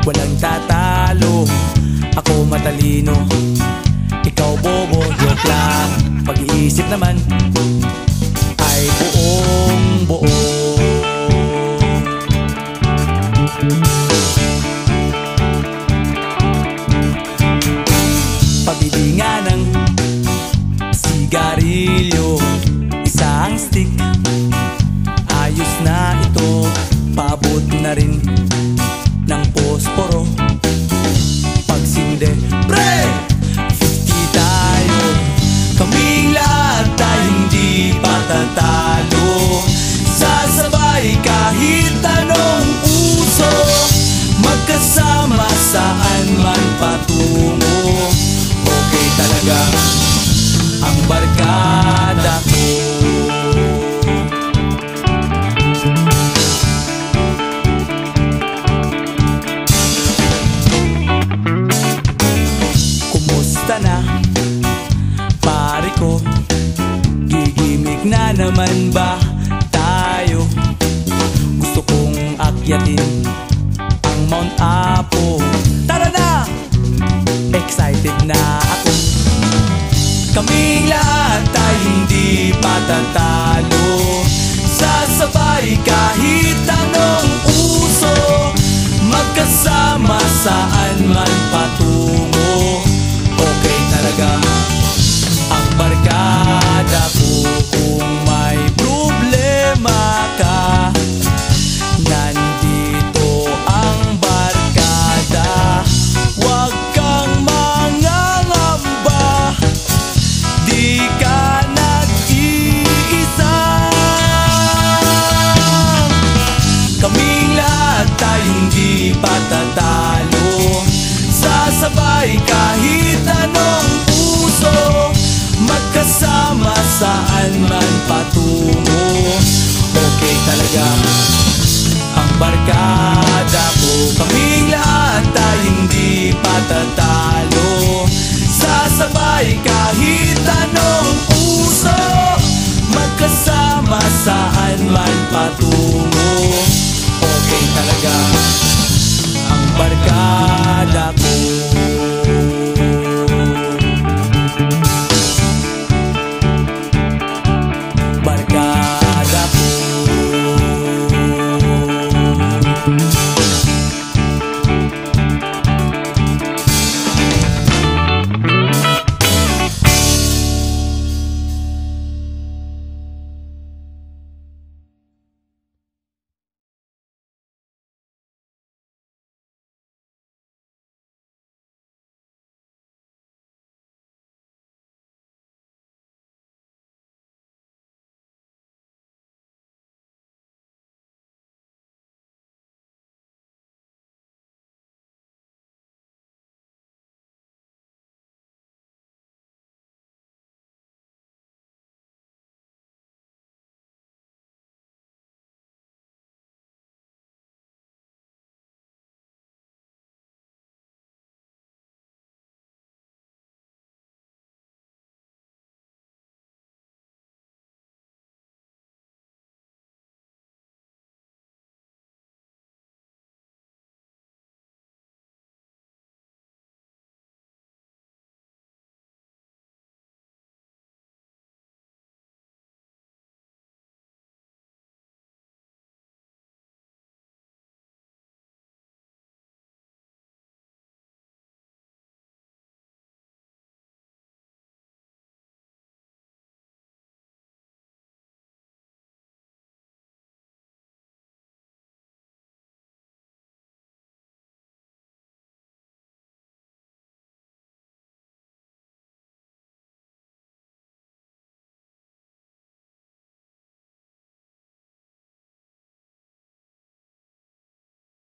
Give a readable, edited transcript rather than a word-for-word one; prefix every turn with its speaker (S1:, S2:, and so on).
S1: walang tatalo. Ako matalino, ikaw bobo. Joke lang, pag-iisip naman ay buong buo. Pabili nga ng sigarilyo, isang stick, ayos na ito. Paabot na rin ng posporo. Pagsinde, pre! 50 tayo, kaming lahat tayo hindi patatalo. Sasabay kahit anong uso, magkasama saan man patungo. Okay talaga ang barkada ko. Kumusta na, pare ko? Gigimik na naman ba tayo? Gusto kong akyatin ang Mount Apo. Tara na! Excited na ako. Kaming lahat tayo hindi patatalo. Sasabay kahit anong uso, magkasama saan man patungo. Okay talaga ang barkada ko. Kung may problema ka, nandito ang barkada. Huwag kang mangangamba, di ka nag-iisa. Kaming lahat tayo hindi patatalo. Sasabay kahit anong uso, magkasama saan man patungo. Okay talaga ang barkada ko. Kaming lahat tayo hindi patatalo. Sasabay kahit anong uso, magkasama saan man patungo. Okay talaga